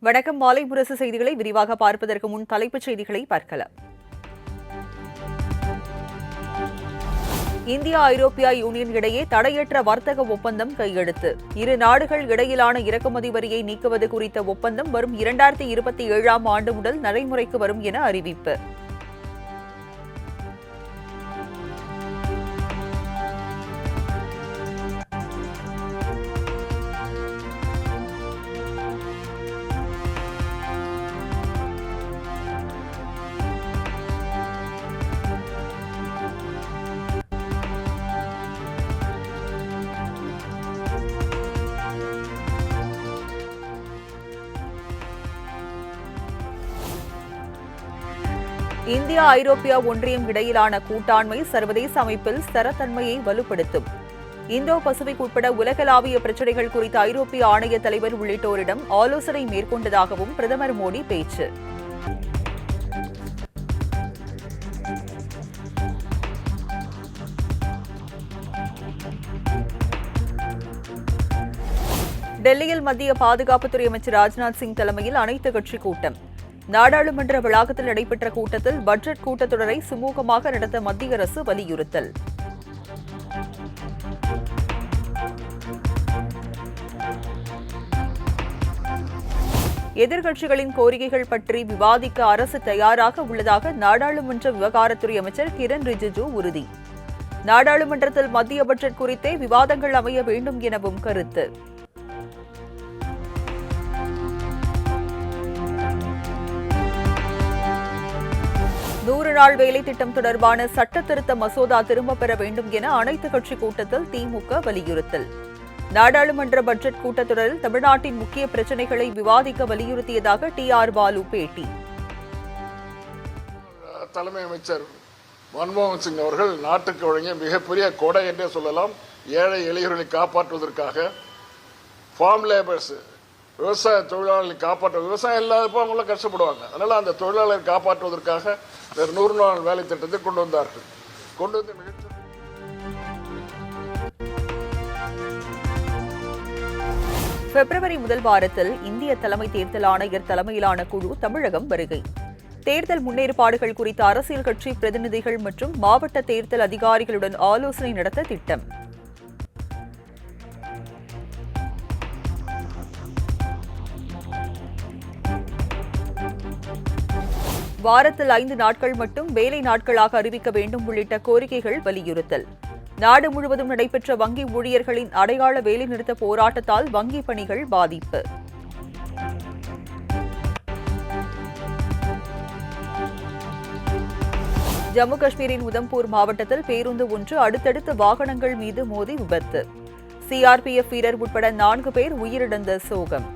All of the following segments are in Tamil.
வணக்கம். மாலை முரசு செய்திகளை விரிவாக பார்ப்பதற்கு முன் தலைப்புச் செய்திகளை பார்க்கலாம். இந்தியா ஐரோப்பிய யூனியன் இடையே தடையற்ற வர்த்தக ஒப்பந்தம் கையெழுத்து. இரு நாடுகள் இடையிலான இறக்குமதி வரியை நீக்குவது குறித்த ஒப்பந்தம் வரும் 2027ஆம் ஆண்டு முதல் நடைமுறைக்கு வரும் என அறிவிப்பு. இந்தியா ஐரோப்பிய ஒன்றியம் இடையிலான கூட்டாண்மை சர்வதேச அமைப்பில் ஸ்திரத்தன்மையை வலுப்படுத்தும். இந்தோ பசிபிக் உட்பட உலகளாவிய பிரச்சினைகள் குறித்த ஐரோப்பிய ஆணைய தலைவர் உள்ளிட்டோரிடம் ஆலோசனை மேற்கொண்டதாகவும் பிரதமர் மோடி பேச்சு. டெல்லியில் மத்திய பாதுகாப்புத்துறை அமைச்சர் ராஜ்நாத் சிங் தலைமையில் அனைத்து கட்சி கூட்டம். நாடாளுமன்ற வளாகத்தில் நடைபெற்ற கூட்டத்தில் பட்ஜெட் கூட்டத்தொடரை சுமூகமாக நடத்த மத்திய அரசு வலியுறுத்தல். எதிர்க்கட்சிகளின் கோரிக்கைகள் பற்றி விவாதிக்க அரசு தயாராக உள்ளதாக நாடாளுமன்ற விவகாரத்துறை அமைச்சர் கிரண் ரிஜிஜு உறுதி. நாடாளுமன்றத்தில் மத்திய பட்ஜெட் குறித்தே விவாதங்கள் அமைய வேண்டும் எனவும் கருத்து. 100 நாள் வேலை திட்டம் தொடர்பான சட்ட திருத்த மசோதா திரும்பப் பெற வேண்டும் என அனைத்து கட்சி கூட்டத்தில் திமுக வலியுறுத்தல். நாடாளுமன்ற பட்ஜெட் கூட்டத்தொடரில் தமிழ்நாட்டின் முக்கிய பிரச்சினைகளை விவாதிக்க வலியுறுத்தியதாக டி.ஆர். பாலு பேட்டி. தலைமை அமைச்சர் மன்மோகன் சிங் அவர்கள் நாட்டுக்கு வழங்கிய மிகப்பெரிய கொடை என்றே சொல்லலாம். ஏழை எளியவர்களை காப்பாற்றுவதற்காக ஃபார்ம் லேபர்ஸ் விவசாய தொழிலாளர்களை காப்பாற்ற விவசாயம் இல்லாதப்போ அவங்களாம் கஷ்டப்படுவாங்க. அதனால அந்த தொழிலாளர்களை காப்பாற்றுவதற்காக 100 நாள் வேலை திட்டத்தை கொண்டு வந்தார்கள். கொண்டு வந்து பிப்ரவரி முதல் வாரத்தில் இந்திய தலைமை தேர்தல் ஆணையர் தலைமையிலான குழு தமிழகம் வருகை. தேர்தல் முன்னேற்பாடுகள் குறித்த அரசியல் கட்சி பிரதிநிதிகள் மற்றும் மாவட்ட தேர்தல் அதிகாரிகளுடன் ஆலோசனை நடத்த திட்டம். வாரத்தில் 5 நாட்கள் மட்டும் வேலை நாட்களாக அறிவிக்க வேண்டும் உள்ளிட்ட கோரிக்கைகள் வலியுறுத்தல். நாடு முழுவதும் நடைபெற்ற வங்கி ஊழியர்களின் அடையாள வேலைநிறுத்த போராட்டத்தால் வங்கி பணிகள் பாதிப்பு. ஜம்மு காஷ்மீரின் உதம்பூர் மாவட்டத்தில் பேருந்து ஒன்று அடுத்தடுத்து வாகனங்கள் மீது மோதி விபத்து. சிஆர்பிஎஃப் வீரர் உட்பட 4 பேர் உயிரிழந்த சோகம்.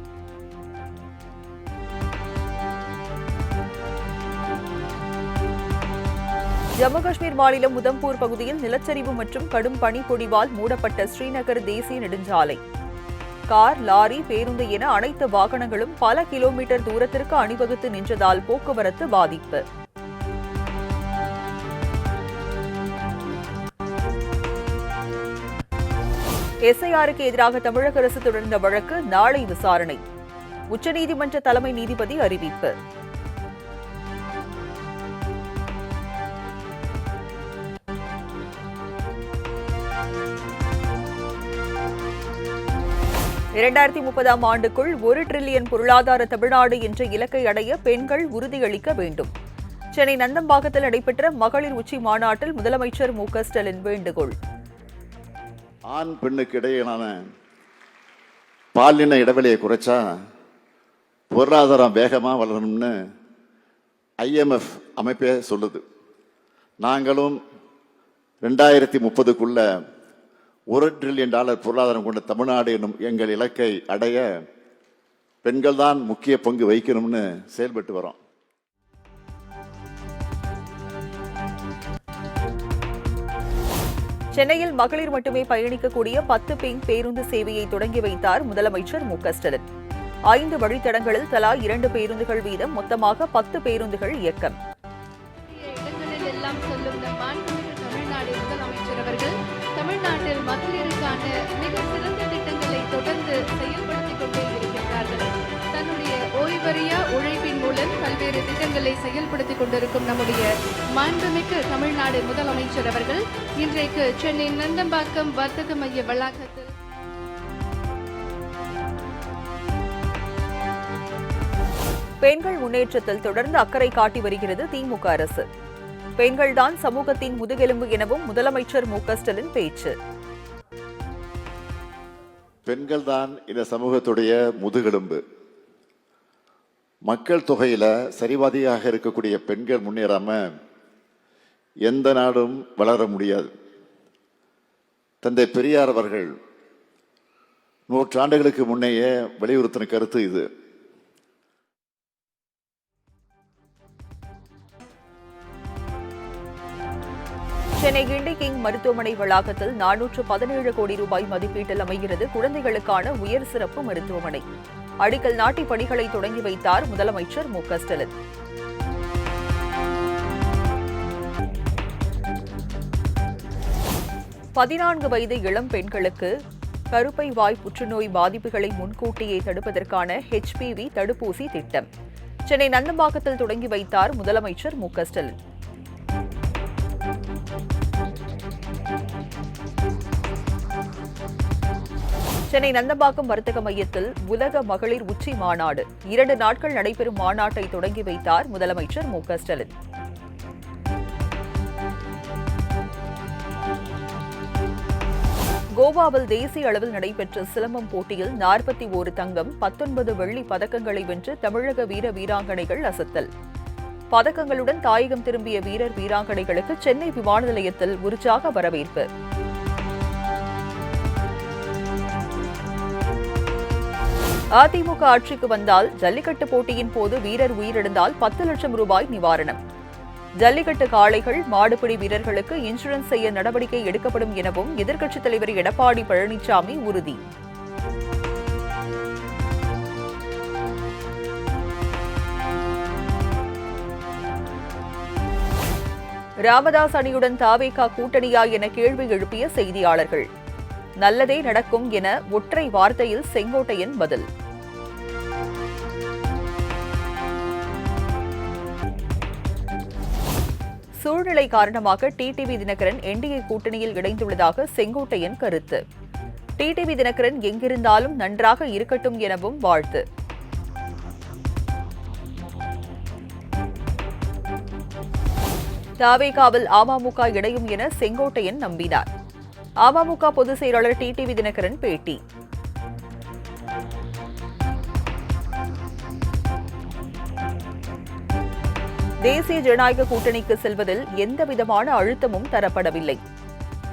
ஜம்மு காஷ்மீர் மாநிலம் உதம்பூர் பகுதியில் நிலச்சரிவு மற்றும் கடும் பனிப்பொழிவால் மூடப்பட்ட ஸ்ரீநகர் தேசிய நெடுஞ்சாலை. கார், லாரி, பேருந்து என அனைத்து வாகனங்களும் பல கிலோமீட்டர் தூரத்திற்கு அணிவகுத்து நின்றதால் போக்குவரத்து பாதிப்பு. எஸ்ஐஆருக்கு எதிராக தமிழக அரசு தொடர்ந்த வழக்கு நாளை விசாரணை. உச்சநீதிமன்ற தலைமை நீதிபதி அறிவிப்பு. (2030ஆம் ஆண்டுக்குள் 1 டிரில்லியன் பொருளாதார தமிழ்நாடு என்ற இலக்கை அடைய பெண்கள் உறுதியளிக்க வேண்டும். சென்னை நந்தம்பாக்கத்தில் நடைபெற்ற மகளிர் உச்சி மாநாட்டில் முதலமைச்சர் மு.க.ஸ்டாலின் வேண்டுகோள். ஆண் பெண்ணுக்கு இடையிலான பாலின இடைவெளியை குறைச்சா பொருளாதாரம் வேகமாக வளரணும்னு IMF அமைப்பே சொல்லுது. நாங்களும் 2030க்குள்ள $1 டிரில்லியன் பொருளாதாரம் கொண்ட தமிழ்நாடு என்னும் எங்கள் இலக்கை அடைய பெண்கள் தான் முக்கிய பங்கு வகிக்கணும்னு செயல்பட்டு வரோம். சென்னையில் மகளிர் மட்டுமே பயணிக்கக்கூடிய 10 பெண் பேருந்து சேவையை தொடங்கி வைத்தார் முதலமைச்சர் மு.க.ஸ்டாலின். 5 வழித்தடங்களில் தலா 2 பேருந்துகள் வீதம் மொத்தமாக 10 பேருந்துகள் இயக்கம். தமிழ்நாட்டில் மகளிருக்கான மிக சிறந்த திட்டங்களை தொடர்ந்து செயல்படுத்திக் கொண்டே இருக்கின்றார்கள். தன்னுடைய ஓய்வு அளப்பரிய உழைப்பின் மூலம் பல்வேறு திட்டங்களை செயல்படுத்திக் கொண்டிருக்கும் நம்முடைய மாண்புமிகு தமிழ்நாடு முதலமைச்சர் அவர்கள் இன்றைக்கு சென்னை நந்தம்பாக்கம் வர்த்தக மைய வளாகத்தில் பெண்கள் முன்னேற்றத்தில் தொடர்ந்து அக்கறை காட்டி வருகிறது திமுக அரசு. பெண்கள்தான் சமூகத்தின் முதுகெலும்பு எனவும் முதலமைச்சர் மு.க.ஸ்டாலின் பேச்சு. பெண்கள் தான் இந்த சமூகத்துடைய முதுகெலும்பு. மக்கள் தொகையில சரிவாதியாக இருக்கக்கூடிய பெண்கள் முன்னேறாம எந்த நாடும் வளர முடியாது. தந்தை பெரியார் அவர்கள் 100 ஆண்டுகளுக்கு முன்னையே வலியுறுத்தின கருத்து இது. சென்னை கிண்டி கிங் மருத்துவமனை வளாகத்தில் 417 கோடி ரூபாய் மதிப்பீட்டில் அமைகிறது குழந்தைகளுக்கான உயர் சிறப்பு மருத்துவமனை. அடிக்கல் நாட்டி பணிகளை தொடங்கி வைத்தார் முதலமைச்சர் மு.க.ஸ்டாலின். பதினான்கு வயது இளம் பெண்களுக்கு கருப்பை வாய் புற்றுநோய் பாதிப்புகளை முன்கூட்டியே தடுப்பதற்கான HPV தடுப்பூசி திட்டம் சென்னை நந்தம்பாக்கத்தில் தொடங்கி வைத்தார் முதலமைச்சர் மு.க.ஸ்டாலின். சென்னை நந்தம்பாக்கம் வர்த்தக மையத்தில் உலக மகளிர் உச்சி மாநாடு 2 நாட்கள் நடைபெறும் மாநாட்டை தொடங்கி வைத்தார் முதலமைச்சர் மு.க.ஸ்டாலின். கோவாவில் தேசிய அளவில் நடைபெற்ற சிலம்பம் போட்டியில் 41 தங்கம் 19 வெள்ளி பதக்கங்களை வென்று தமிழக வீராங்கனைகள் அசத்தல். பதக்கங்களுடன் தாயகம் திரும்பிய வீராங்கனைகளுக்கு சென்னை விமான நிலையத்தில் உற்சாக வரவேற்பு. அதிமுக ஆட்சிக்கு வந்தால் ஜல்லிக்கட்டு போட்டியின் போது வீரர் உயிரிழந்தால் 10 லட்சம் ரூபாய் நிவாரணம். ஜல்லிக்கட்டு காளைகள் மாடுபிடி வீரர்களுக்கு இன்சூரன்ஸ் செய்ய நடவடிக்கை எடுக்கப்படும் எனவும் எதிர்க்கட்சித் தலைவர் எடப்பாடி பழனிசாமி உறுதி. ராமதாஸ் அணியுடன் தாவேகா கூட்டணியா என கேள்வி எழுப்பிய செய்தியாளர்கள். நல்லதே நடக்கும் என ஒற்றை வார்த்தையில் செங்கோட்டையன் பதில். சூழ்நிலை காரணமாக டிடிவி தினகரன் என்டிஏ கூட்டணியில் இணைந்துள்ளதாக செங்கோட்டையன் கருத்து. டிடிவி தினகரன் எங்கிருந்தாலும் நன்றாக இருக்கட்டும் எனவும் வாழ்த்து. தாவேகாவில் அமமுக இணையும் என செங்கோட்டையன் நம்பினார். அமமுக பொதுச் செயலாளர் டிடிவி தினகரன் பேட்டி. தேசிய ஜனநாயக கூட்டணிக்கு செல்வதில் எந்தவிதமான அழுத்தமும் தரப்படவில்லை.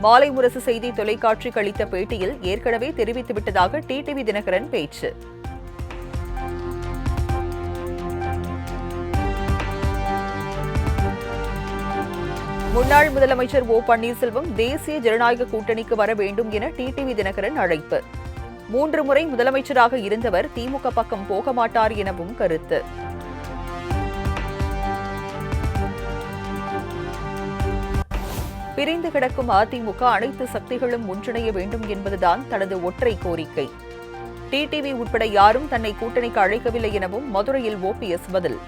மாலை முரசு செய்தி தொலைக்காட்சிக்கு அளித்த பேட்டியில் ஏற்கனவே தெரிவித்துவிட்டதாக டிடிவி தினகரன் பேச்சு. முன்னாள் முதலமைச்சர் ஓ பன்னீர்செல்வம் தேசிய ஜனநாயக கூட்டணிக்கு வர வேண்டும் என டிடிவி தினகரன் அழைப்பு. 3 முறை முதலமைச்சராக இருந்தவர் திமுக பக்கம் போக மாட்டார் எனவும் கருத்து. பிரிந்து கிடக்கும் அதிமுக அனைத்து சக்திகளும் ஒன்றிணைய வேண்டும் என்பதுதான் தனது ஒற்றை கோரிக்கை. டிடிவி உட்பட யாரும் தன்னை கூட்டணிக்கு அழைக்கவில்லை எனவும் மதுரையில் ஓபிஎஸ் பதில்.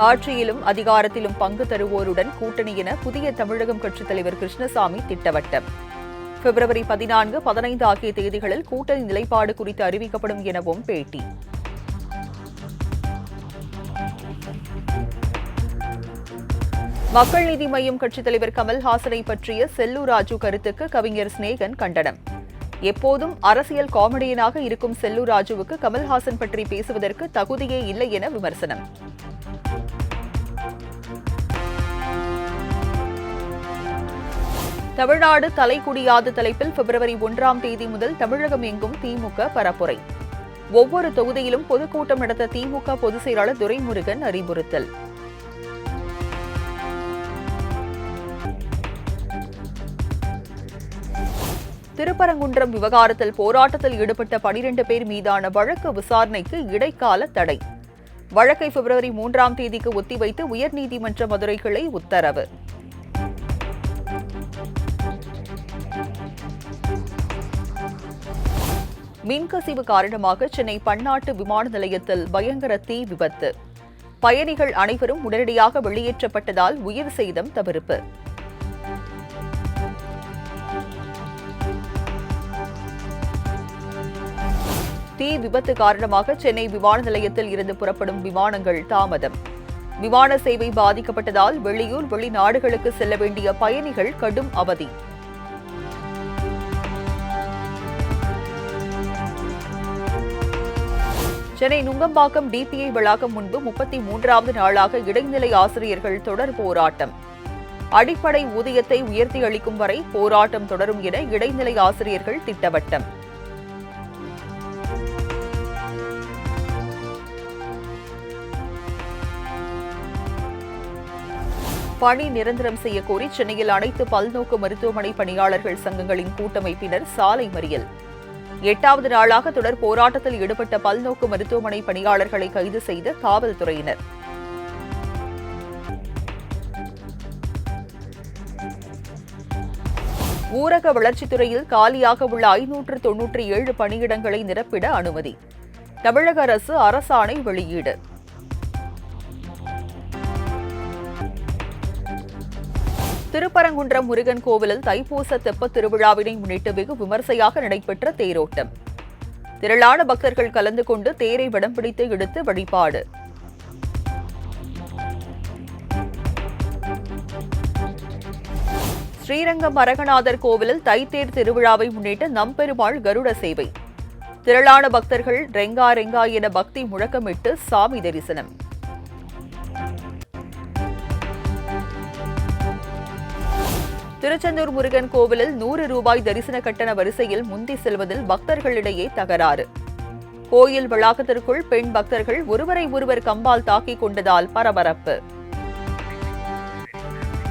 ஆட்சியிலும் அதிகாரத்திலும் பங்கு தருவோருடன் கூட்டணி என புதிய தமிழகம் கட்சித் தலைவர் கிருஷ்ணசாமி திட்டவட்டம். பிப்ரவரி 14, 15 ஆகிய தேதிகளில் கூட்டணி நிலைப்பாடு குறித்து அறிவிக்கப்படும் எனவும் பேட்டி. மக்கள் நீதி மய்யம் கட்சித் தலைவர் கமல்ஹாசனை பற்றிய செல்லூர் ராஜு கருத்துக்கு கவிஞர் சிநேகன் கண்டனம். எப்போதும் அரசியல் காமெடியனாக இருக்கும் செல்லூர் ராஜுவுக்கு கமல்ஹாசன் பற்றி பேசுவதற்கு தகுதியே இல்லை என விமர்சனம். தமிழ்நாடு தலைக்குடியாது தலைப்பில் பிப்ரவரி 1ஆம் தேதி முதல் தமிழகம் எங்கும் திமுக பரப்புரை. ஒவ்வொரு தொகுதியிலும் பொதுக்கூட்டம் நடத்த திமுக பொதுச் செயலாளர் துரைமுருகன் அறிவுறுத்தல். திருப்பரங்குன்றம் விவகாரத்தில் போராட்டத்தில் ஈடுபட்ட 12 பேர் மீதான வழக்கு விசாரணைக்கு இடைக்கால தடை. வழக்கை பிப்ரவரி 3ஆம் தேதிக்கு ஒத்திவைத்து உயர்நீதிமன்ற மதுரை கிளை உத்தரவு. மின்கசிவு காரணமாக சென்னை பன்னாட்டு விமான நிலையத்தில் பயங்கர தீ விபத்து. பயணிகள் அனைவரும் உடனடியாக வெளியேற்றப்பட்டதால் உயிர் சேதம் தவிர்ப்பு. தீ விபத்து காரணமாக சென்னை விமான நிலையத்தில் இருந்து புறப்படும் விமானங்கள் தாமதம். விமான சேவை பாதிக்கப்பட்டதால் வெளியூர் வெளிநாடுகளுக்கு செல்ல வேண்டிய பயணிகள் கடும் அவதி. சென்னை நுங்கம்பாக்கம் டிபிஐ வளாகம் முன்பு 33வது நாளாக இடைநிலை ஆசிரியர்கள் தொடர் போராட்டம். அடிப்படை ஊதியத்தை உயர்த்தி அளிக்கும் வரை போராட்டம் தொடரும் என இடைநிலை ஆசிரியர்கள் திட்டவட்டம். பணி நிரந்தரம் செய்யக்கோரி சென்னையில் அனைத்து பல்நோக்கு மருத்துவமனை பணியாளர்கள் சங்கங்களின் கூட்டமைப்பினர் சாலை மறியல். 8வது நாளாக தொடர் போராட்டத்தில் ஈடுபட்ட பல்நோக்கு மருத்துவமனை பணியாளர்களை கைது செய்த காவல்துறையினர். ஊரக வளர்ச்சித்துறையில் காலியாக உள்ள 597 பணியிடங்களை நிரப்பிட அனுமதி. தமிழக அரசு அரசாணை வெளியீடு. திருப்பரங்குன்றம் முருகன் கோவிலில் தைப்பூச தெப்பத் திருவிழாவினை முன்னிட்டு வெகு விமர்சையாக நடைபெற்ற தேரோட்டம். திரளான பக்தர்கள் கலந்து கொண்டு தேரை வடம் பிடித்து இழுத்து வழிபாடு. ஸ்ரீரங்கம் அரங்கநாதர் கோவிலில் தைத்தேர் திருவிழாவை முன்னிட்டு நம்பெருமாள் கருட சேவை. திரளான பக்தர்கள் ரெங்கா ரெங்கா என பக்தி முழக்கமிட்டு சாமி தரிசனம். திருச்செந்தூர் முருகன் கோவிலில் 100 ரூபாய் தரிசன கட்டண வரிசையில் முந்தி செல்வதில் பக்தர்களிடையே தகராறு. கோயில் வளாகத்திற்குள் பெண் பக்தர்கள் ஒருவரை ஒருவர் கம்பால் தாக்கிக் கொண்டதால் பரபரப்பு.